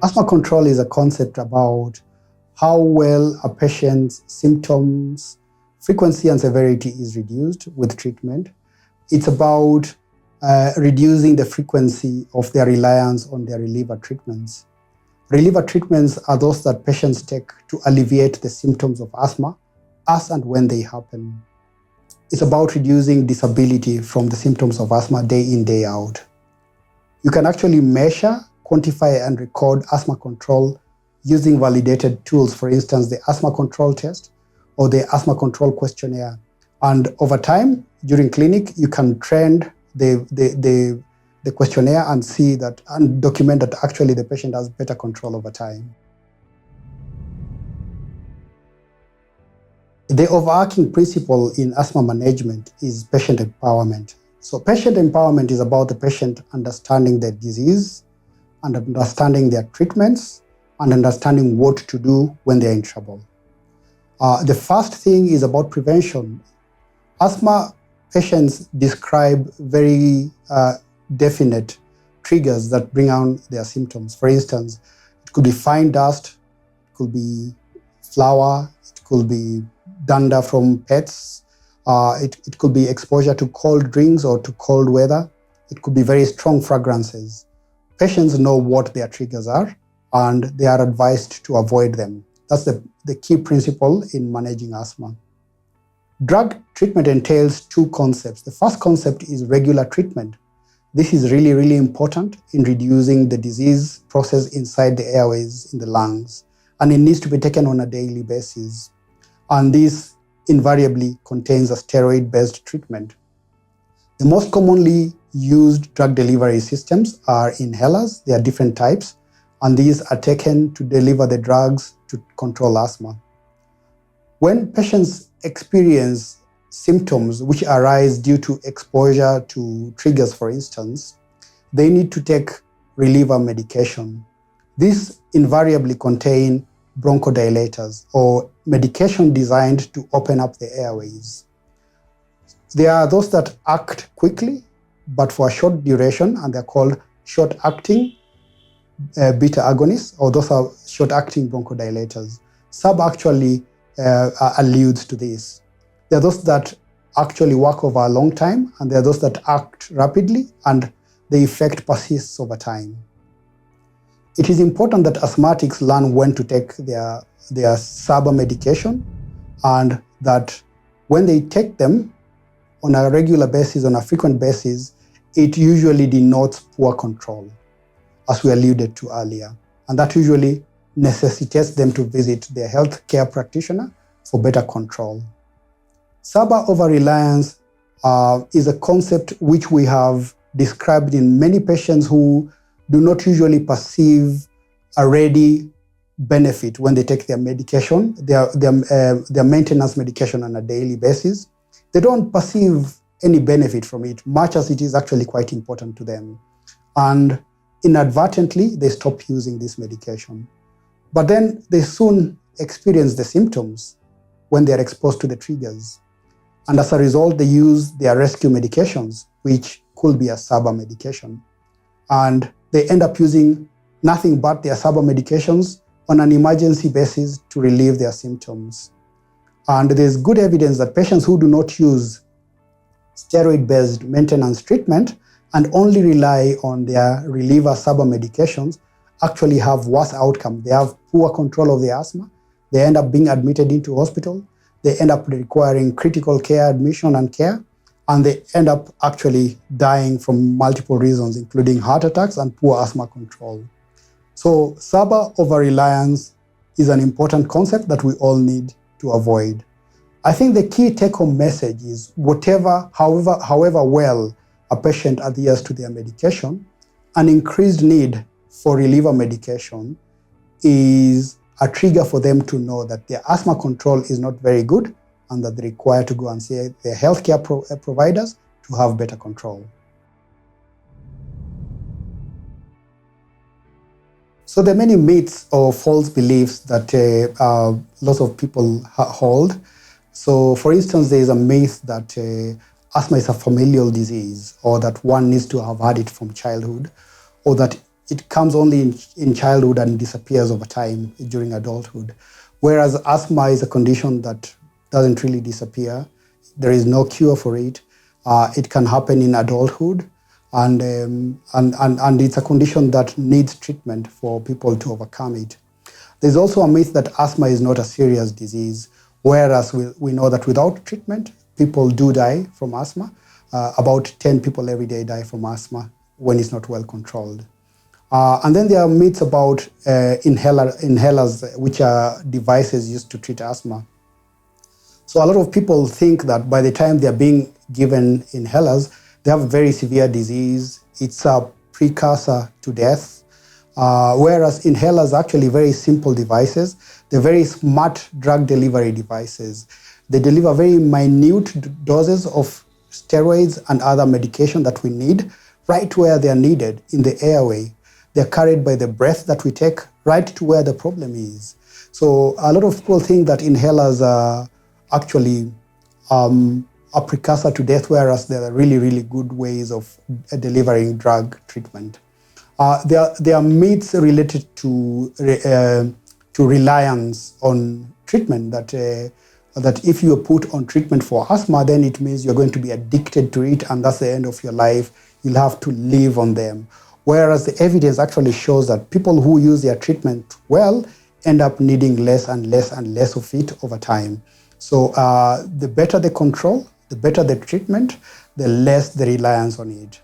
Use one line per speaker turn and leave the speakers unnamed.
Asthma control is a concept about how well a patient's symptoms, frequency and severity is reduced with treatment. It's about reducing the frequency of their reliance on their reliever treatments. Reliever treatments are those that patients take to alleviate the symptoms of asthma as and when they happen. It's about reducing disability from the symptoms of asthma day in, day out. You can actually measure, quantify, and record asthma control using validated tools, for instance, the asthma control test or the asthma control questionnaire. And over time, during clinic, you can trend the questionnaire and see that and document that actually the patient has better control over time. The overarching principle in asthma management is patient empowerment. So patient empowerment is about the patient understanding their disease and understanding their treatments and understanding what to do when they're in trouble. The first thing is about prevention. Asthma patients describe very definite triggers that bring on their symptoms. For instance, it could be fine dust, it could be flour, it could be dander from pets, it could be exposure to cold drinks or to cold weather. It could be very strong fragrances. Patients know what their triggers are and they are advised to avoid them. That's the key principle in managing asthma. Drug treatment entails two concepts. The first concept is regular treatment. This is really, really important in reducing the disease process inside the airways in the lungs, and it needs to be taken on a daily basis. And this invariably contains a steroid-based treatment. The most commonly used drug delivery systems are inhalers. There are different types, and these are taken to deliver the drugs to control asthma. When patients experience symptoms which arise due to exposure to triggers, for instance, they need to take reliever medication. These invariably contain bronchodilators or medication designed to open up the airways. There are those that act quickly, but for a short duration, and they're called short-acting beta agonists, or those are short-acting bronchodilators. Some actually alludes to this. There are those that actually work over a long time, and there are those that act rapidly, and the effect persists over time. It is important that asthmatics learn when to take their SABA medication, and that when they take them on a regular basis, on a frequent basis, it usually denotes poor control, as we alluded to earlier. And that usually necessitates them to visit their healthcare practitioner for better control. SABA over-reliance is a concept which we have described in many patients who do not usually perceive a ready benefit when they take their medication, their maintenance medication on a daily basis. They don't perceive any benefit from it, much as it is actually quite important to them. And inadvertently, they stop using this medication. But then they soon experience the symptoms when they are exposed to the triggers. And as a result, they use their rescue medications, which could be a SABA medication. And they end up using nothing but their SABA medications on an emergency basis to relieve their symptoms. And there's good evidence that patients who do not use steroid-based maintenance treatment and only rely on their reliever SABA medications actually have worse outcome. They have poor control of their asthma. They end up being admitted into hospital. They end up requiring critical care admission and care, and they end up actually dying from multiple reasons, including heart attacks and poor asthma control. So SABA over-reliance is an important concept that we all need to avoid. I think the key take-home message is however well a patient adheres to their medication, an increased need for reliever medication is a trigger for them to know that their asthma control is not very good and that they require to go and see their healthcare providers to have better control. So there are many myths or false beliefs that lots of people hold. So for instance, there is a myth that asthma is a familial disease, or that one needs to have had it from childhood, or that it comes only in childhood and disappears over time during adulthood. Whereas asthma is a condition that doesn't really disappear. There is no cure for it. It can happen in adulthood, and it's a condition that needs treatment for people to overcome it. There's also a myth that asthma is not a serious disease, whereas we know that without treatment, people do die from asthma. About 10 people every day die from asthma when it's not well controlled. And then there are myths about inhalers, which are devices used to treat asthma. So a lot of people think that by the time they're being given inhalers, they have a very severe disease. It's a precursor to death. Whereas inhalers are actually very simple devices. They're very smart drug delivery devices. They deliver very minute doses of steroids and other medication that we need right where they are needed in the airway. They're carried by the breath that we take right to where the problem is. So a lot of people think that inhalers are actually a precursor to death, whereas there are really, really good ways of delivering drug treatment. There are myths related to reliance on treatment, that if you are put on treatment for asthma, then it means you're going to be addicted to it, and that's the end of your life. You'll have to live on them. Whereas the evidence actually shows that people who use their treatment well end up needing less and less and less of it over time. So the better the control, the better the treatment, the less the reliance on it.